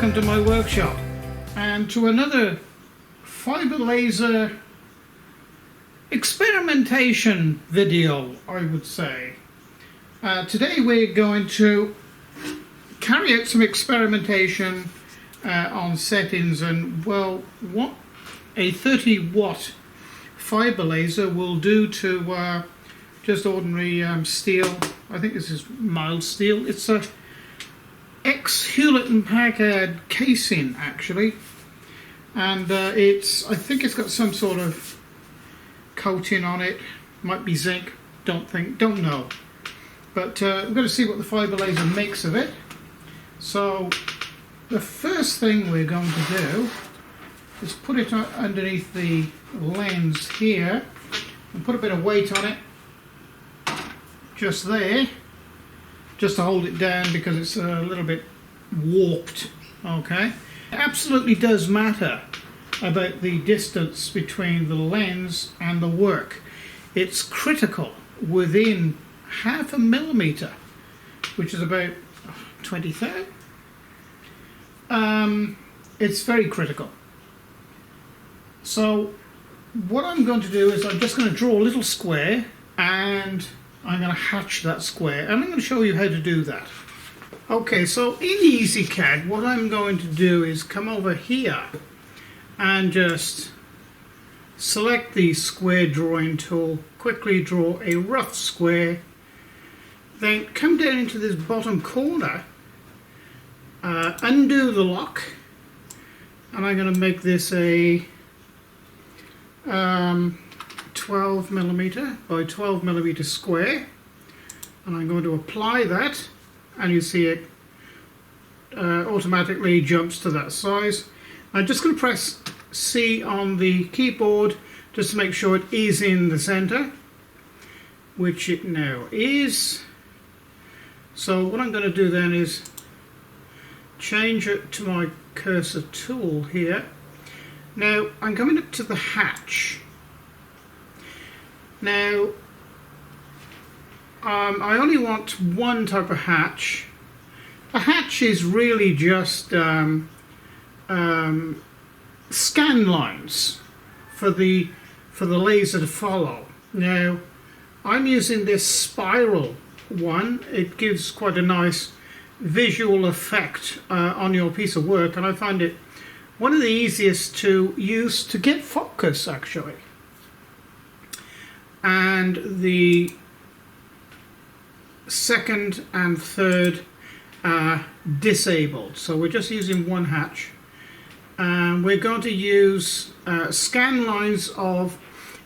welcome to my workshop and to another Fibre Laser experimentation video, I would say. Today we're going to carry out some experimentation on settings and, well, what a 30-watt fibre laser will do to just ordinary steel. I think this is mild steel. It's a ex-Hewlett & Packard casing, actually, and I think it's got some sort of coating on it. Might be zinc. Don't know. But we're going to see what the fibre laser makes of it. So the first thing we're going to do is put it underneath the lens here and put a bit of weight on it, just there, just to hold it down because it's a little bit warped. Okay, it absolutely does matter about the distance between the lens and the work. It's critical within half a millimeter, which is about 23rd. It's very critical. So what I'm going to do is I'm just going to draw a little square and I'm going to hatch that square, and I'm going to show you how to do that. Okay, so in EasyCAD what I'm going to do is come over here and just select the square drawing tool, quickly draw a rough square, then come down into this bottom corner, undo the lock, and I'm going to make this a 12 millimeter by 12 millimeter square, and I'm going to apply that, and you see it automatically jumps to that size. I'm just going to press C on the keyboard just to make sure it is in the center, which it now is. So what I'm going to do then is change it to my cursor tool here. Now I'm coming up to the hatch. Now I only want one type of hatch. A hatch is really just scan lines for the laser to follow. Now I'm using this spiral one. It gives quite a nice visual effect on your piece of work, and I find it one of the easiest to use to get focus, actually. And the second and third are disabled, so we're just using one hatch, and we're going to use scan lines of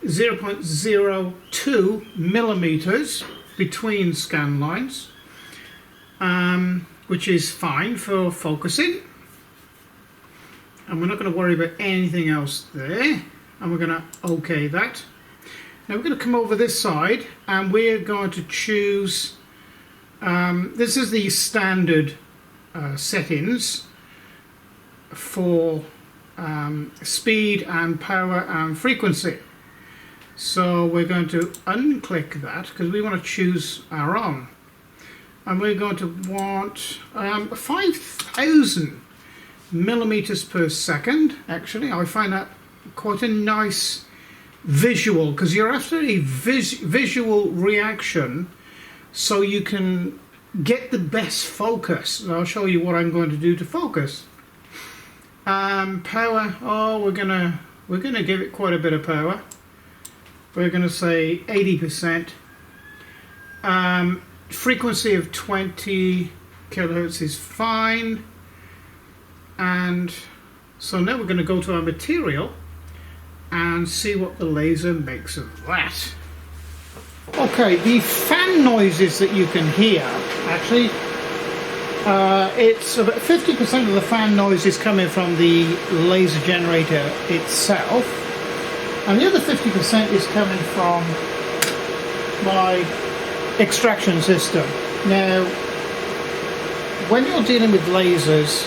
0.02 millimeters between scan lines, which is fine for focusing, and we're not going to worry about anything else there, and we're going to OK that. Now we're going to come over this side and we're going to choose, this is the standard settings for speed and power and frequency. So we're going to unclick that because we want to choose our own. And we're going to want 5,000 millimeters per second. Actually, I find that quite a nice visual, because you're after a visual reaction so you can get the best focus. And I'll show you what I'm going to do to focus. Power, we're gonna give it quite a bit of power. We're going to say 80%. Frequency of 20 kilohertz is fine. And so now we're going to go to our material and see what the laser makes of that. Okay, the fan noises that you can hear, actually, it's about 50% of the fan noise is coming from the laser generator itself, and the other 50% is coming from my extraction system. Now, when you're dealing with lasers,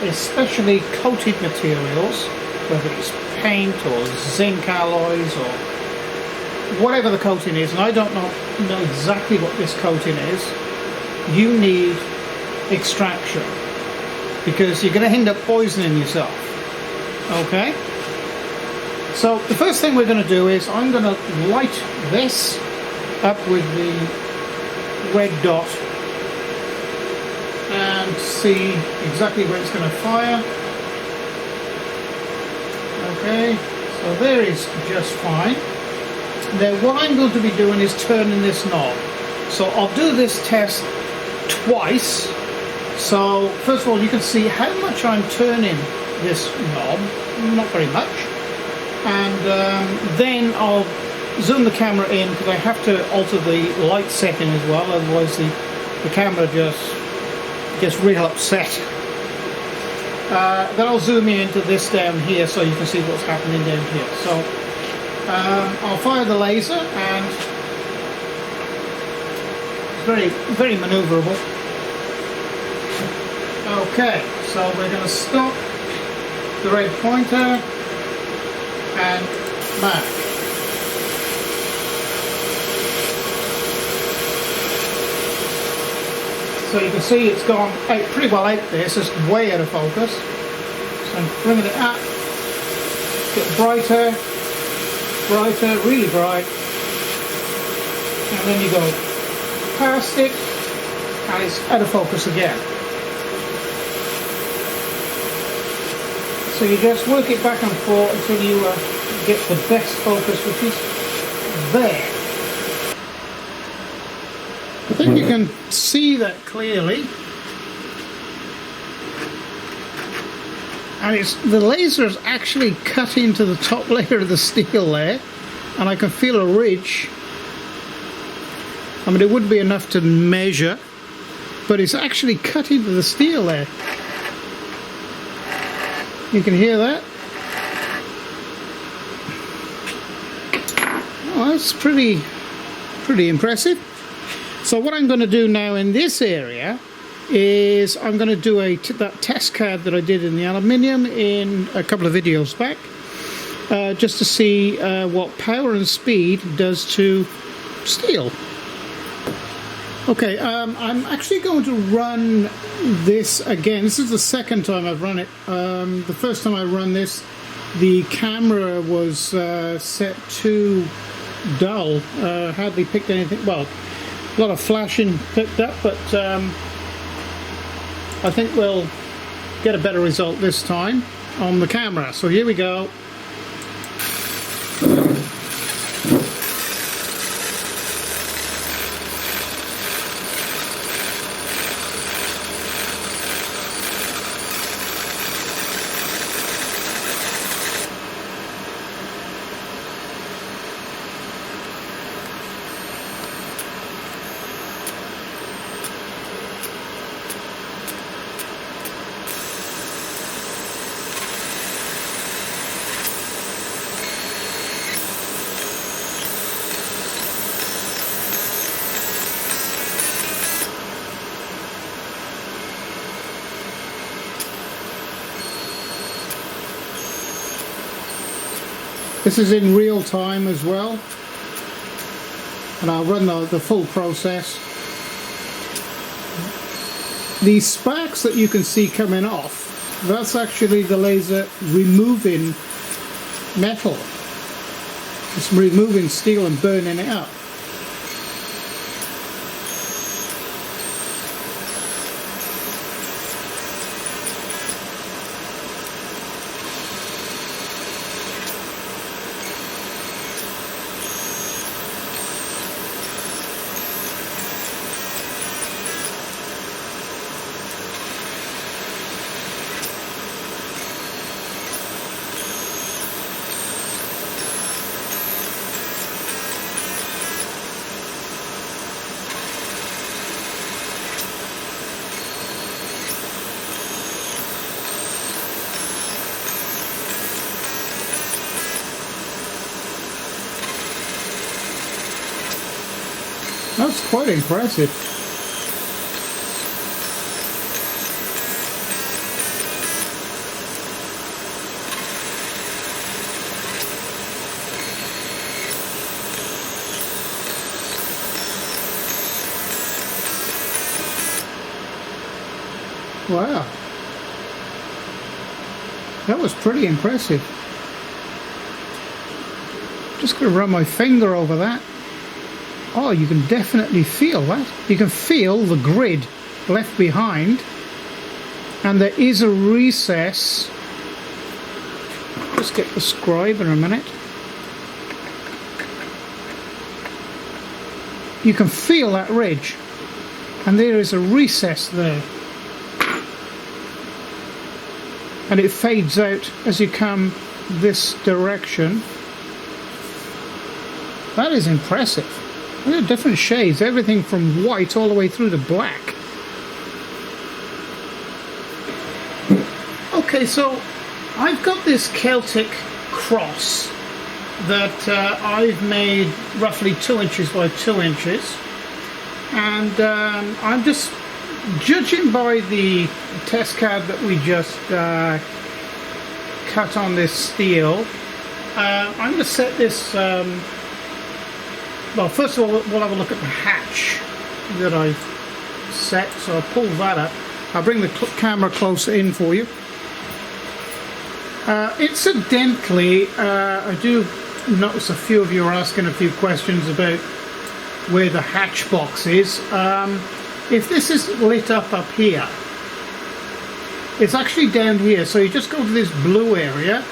especially coated materials, whether it's paint or zinc alloys or whatever the coating is, and I don't know exactly what this coating is, you need extraction. because you're going to end up poisoning yourself. Okay? So the first thing we're going to do is I'm going to light this up with the red dot and see exactly where it's going to fire. Okay, so there is just fine. Now what I'm going to be doing is turning this knob. So I'll do this test twice. So first of all, you can see how much I'm turning this knob, not very much. And then I'll zoom the camera in because I have to alter the light setting as well, otherwise the camera just gets real upset. Then I'll zoom in into this down here so you can see what's happening down here. So I'll fire the laser, and it's very, very maneuverable. Okay, so we're going to stop the red pointer and back. So you can see it's gone out, pretty well out there, so it's way out of focus. So I'm bringing it up, get brighter, brighter, really bright, and then you go past it, and it's out of focus again. So you just work it back and forth until you get the best focus, which is there. I think you can see that clearly, and the laser is actually cut into the top layer of the steel there, and I can feel a ridge. I mean, it wouldn't be enough to measure, but it's actually cut into the steel there. You can hear that. Well, that's pretty impressive. So what I'm going to do now in this area is I'm going to do that test card that I did in the aluminium in a couple of videos back, just to see what power and speed does to steel. Okay, I'm actually going to run this again. This is the second time I've run it. The first time I run this, the camera was set too dull, hardly picked anything. Well, a lot of flashing picked up, but I think we'll get a better result this time on the camera. So here we go. This is in real time as well, and I'll run the full process. These sparks that you can see coming off, that's actually the laser removing metal. It's removing steel and burning it up. That's quite impressive. Wow. That was pretty impressive. Just going to run my finger over that. Oh, you can definitely feel that. You can feel the grid left behind. And there is a recess. Let's get the scribe in a minute. You can feel that ridge. And there is a recess there. And it fades out as you come this direction. That is impressive. Look at different shades, everything from white all the way through to black. Okay, so I've got this Celtic cross that I've made roughly 2 inches by 2 inches, and I'm just judging by the test card that we just cut on this steel. I'm going to set this. Well, first of all, we'll have a look at the hatch that I've set. So I'll pull that up. I'll bring the camera closer in for you. Incidentally, I do notice a few of you are asking a few questions about where the hatch box is. If this is lit up here, it's actually down here. So you just go to this blue area,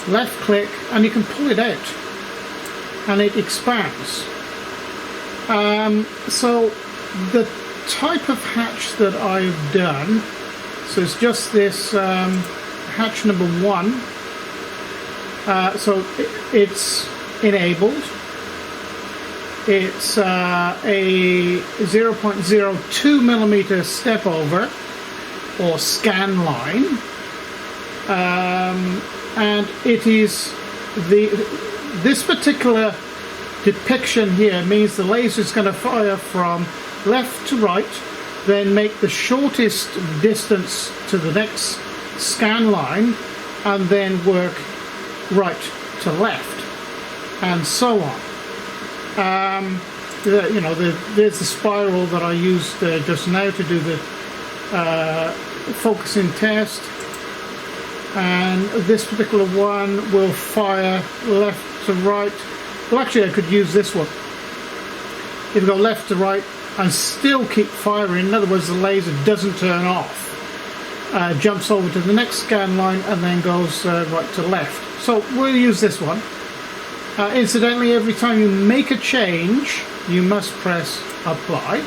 left click, and you can pull it out. And it expands. So the type of hatch that I've done, so it's just this hatch number 1. So it's enabled. It's a 0.02 millimeter step over or scan line, and it is this particular depiction here means the laser is going to fire from left to right, then make the shortest distance to the next scan line, and then work right to left, and so on. There's the spiral that I used just now to do the focusing test, and this particular one will fire left to right. Well, actually I could use this one. It'll go left to right and still keep firing. In other words, the laser doesn't turn off. Jumps over to the next scan line and then goes right to left. So we'll use this one. Incidentally, every time you make a change, you must press apply.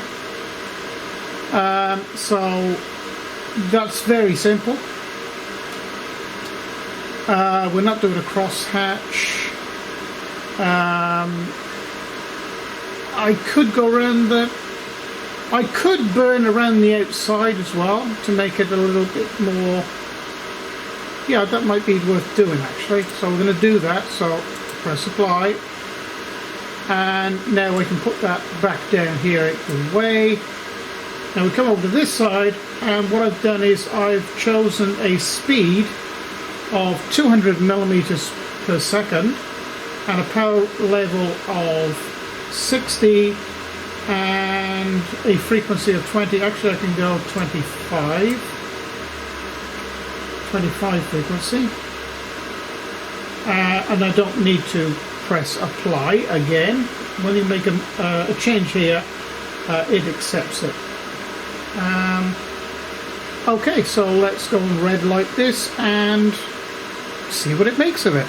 So that's very simple. We're not doing a cross hatch. I could go around I could burn around the outside as well to make it a little bit more. Yeah, that might be worth doing actually. So we're going to do that. So press apply, and now we can put that back down here out the way. Now we come over to this side, and what I've done is I've chosen a speed of 200 millimeters per second and a power level of 60 and a frequency of 20. Actually I can go 25 frequency, and I don't need to press apply again. When you make a change here, it accepts it. Okay, so let's go and red light this and see what it makes of it.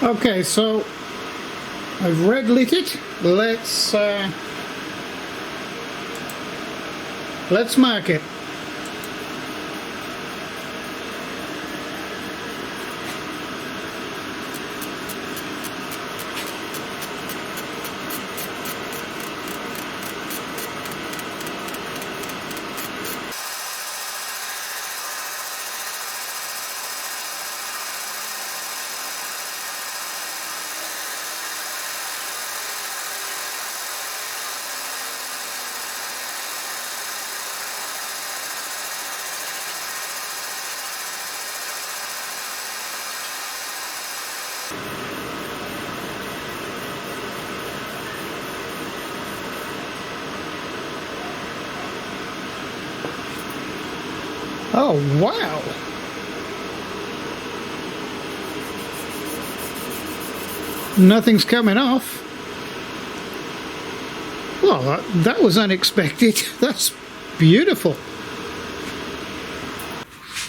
Okay, so I've red lit it. Let's mark it. Oh, wow. Nothing's coming off. Well, that was unexpected. That's beautiful.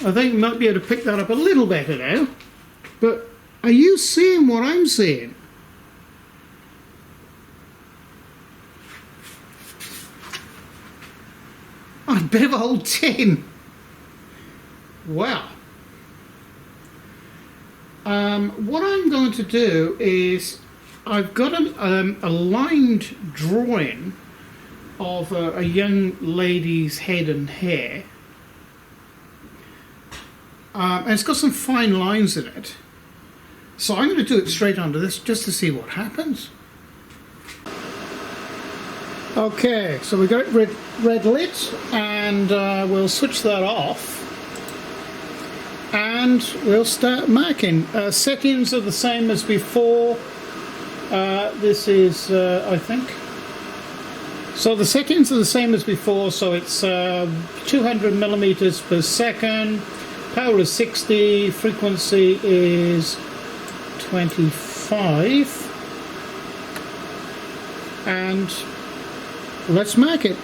I think you might be able to pick that up a little better now. But are you seeing what I'm seeing? Oh, a bit of a whole tin. Wow. What I'm going to do is I've got a lined drawing of a young lady's head and hair. And it's got some fine lines in it. So I'm going to do it straight onto this just to see what happens. Okay, so we've got it red lit, and we'll switch that off. And we'll start marking. Settings are the same as before. This is, I think. So the settings are the same as before, so it's 200 millimeters per second. Power is 60, frequency is 25, and let's mark it.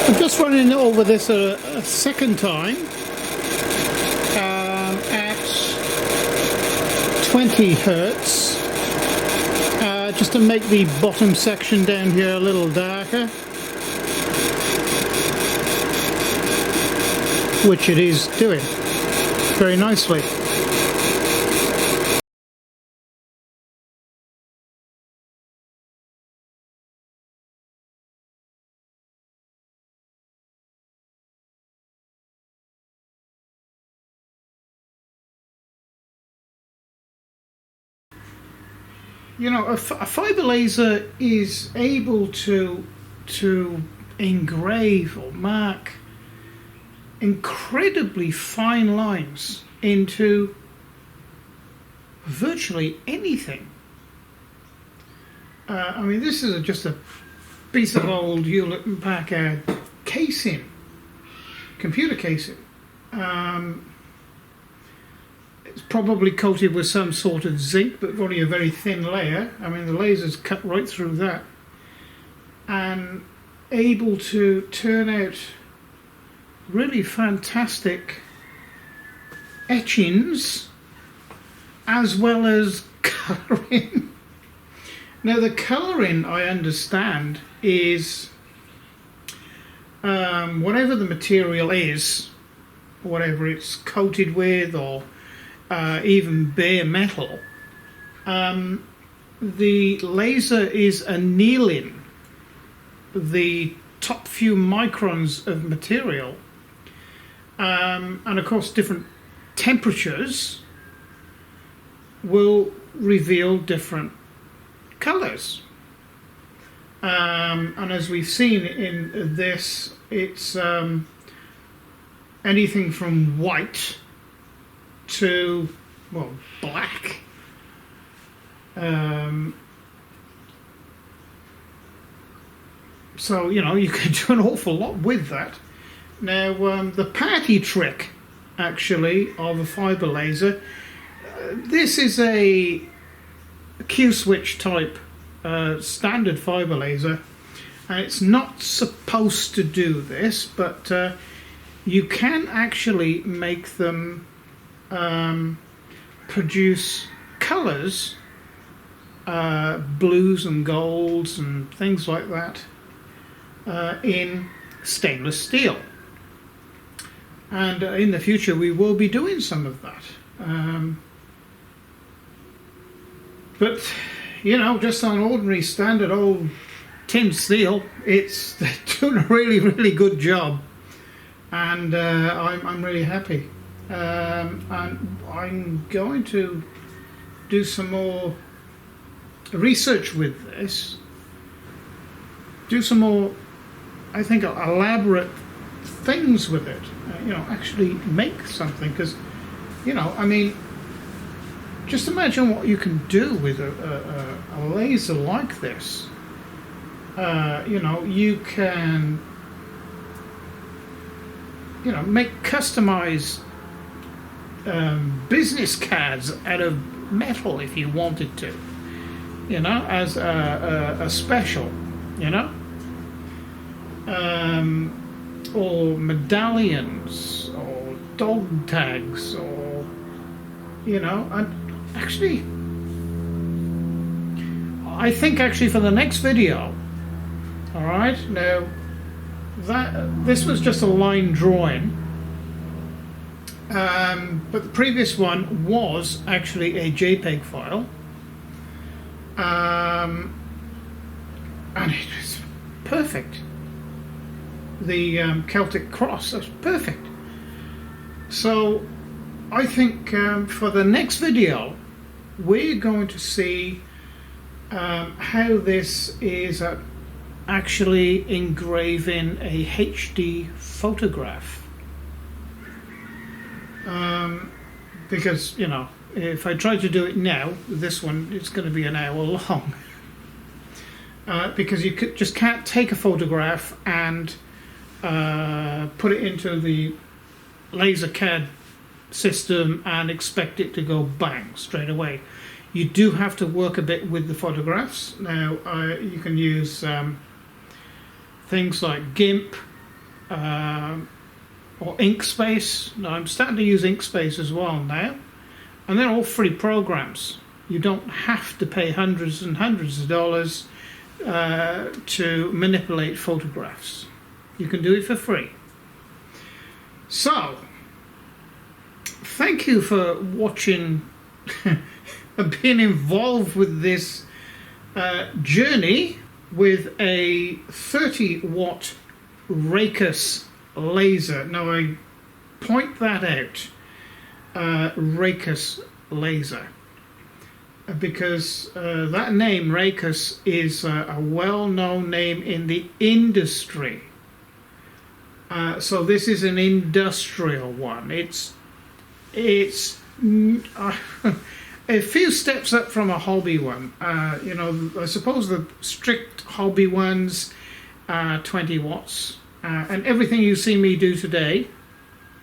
I'm just running over this a second time at 20 Hertz, just to make the bottom section down here a little darker, which it is doing very nicely. You know, a fibre laser is able to engrave or mark incredibly fine lines into virtually anything. I mean, this is just a piece of old Hewlett & Packard casing, computer casing. It's probably coated with some sort of zinc, but only a very thin layer. I mean, the laser's cut right through that, and able to turn out really fantastic etchings as well as colouring. Now, the colouring, I understand, is whatever the material is, whatever it's coated with, or even bare metal, the laser is annealing the top few microns of material, and of course different temperatures will reveal different colours, and as we've seen in this, it's anything from white to, well, black. So, you know, you can do an awful lot with that. Now, the party trick, actually, of a fibre laser, this is a Q-switch type standard fibre laser, and it's not supposed to do this, but you can actually make them produce colours, blues and golds and things like that, in stainless steel. And in the future we will be doing some of that. But, you know, just on ordinary standard old tin steel, they're doing a really, really good job. And I'm really happy. And I'm going to do some more research with this. Do some more, I think, elaborate things with it. You know, actually make something. Because, you know, I mean, just imagine what you can do with a laser like this. You know, you can, you know, make customized business cards out of metal if you wanted to, you know, as a special, you know, or medallions or dog tags, or, you know, and actually I think actually for the next video, all right, now this was just a line drawing, but the previous one was actually a JPEG file, and it was perfect. The Celtic cross, that's perfect. So I think for the next video we're going to see how this is actually engraving a HD photograph, because, you know, if I try to do it now, this one, it's going to be an hour long, because you just can't take a photograph and put it into the laser CAD system and expect it to go bang straight away. You do have to work a bit with the photographs. Now you can use things like GIMP or Inkspace. Now I'm starting to use Inkspace as well now, and they're all free programs. You don't have to pay hundreds and hundreds of dollars to manipulate photographs. You can do it for free. So thank you for watching and being involved with this journey with a 30-watt Racus laser. Now I point that out, Racus laser, because that name Racus is a well-known name in the industry. So this is an industrial one. It's a few steps up from a hobby one. You know, I suppose the strict hobby ones are 20 watts. And everything you see me do today,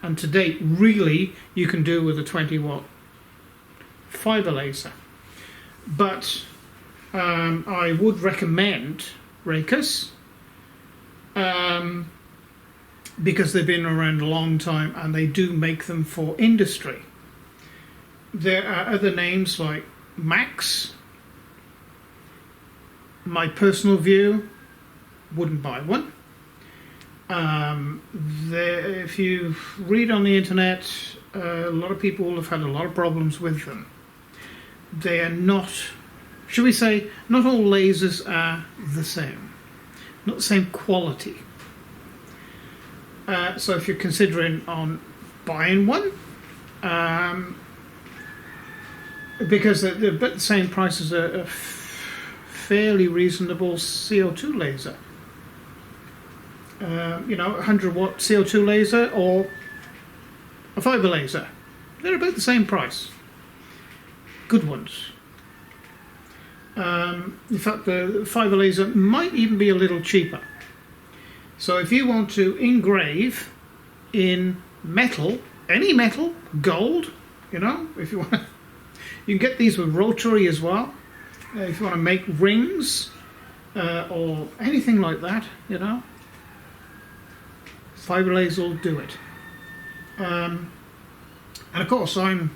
and to date, really, you can do with a 20-watt fibre laser. But I would recommend Racus, because they've been around a long time and they do make them for industry. There are other names like MAXI. My personal view, wouldn't buy one. If you read on the internet, a lot of people have had a lot of problems with them. They are not, should we say, not all lasers are the same. Not the same quality. So if you're considering on buying one, because they're about the same price as a fairly reasonable CO2 laser. You know, 100-watt CO2 laser or a fibre laser. They're about the same price. Good ones. In fact, the fibre laser might even be a little cheaper. So if you want to engrave in metal, any metal, gold, you know, if you want to, you can get these with rotary as well. If you want to make rings or anything like that, you know, fibre laser will do it. And of course, I'm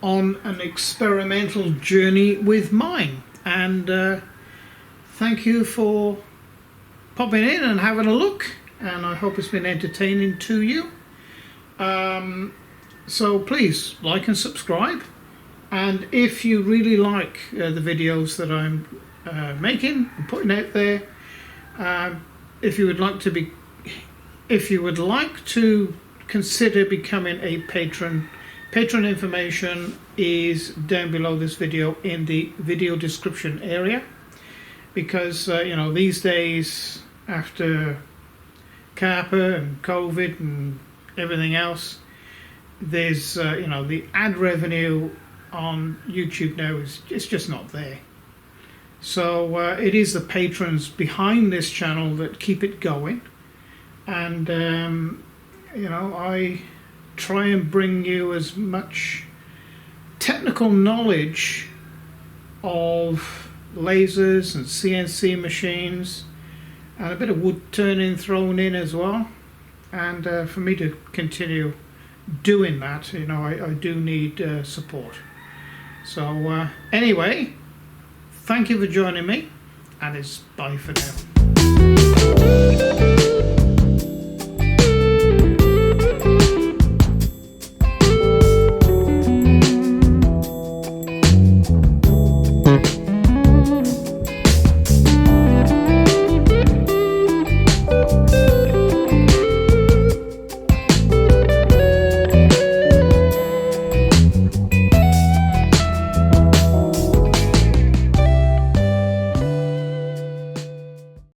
on an experimental journey with mine. And thank you for popping in and having a look. And I hope it's been entertaining to you. So please like and subscribe. And if you really like the videos that I'm making and putting out there, if you would like to consider becoming a patron, patron information is down below this video in the video description area, because you know, these days after Carper and COVID and everything else, there's you know, the ad revenue on YouTube now is just not there. So it is the patrons behind this channel that keep it going, and you know, I try and bring you as much technical knowledge of lasers and CNC machines, and a bit of wood turning thrown in as well. And for me to continue doing that, you know, I do need support. So anyway, thank you for joining me, and it's bye for now.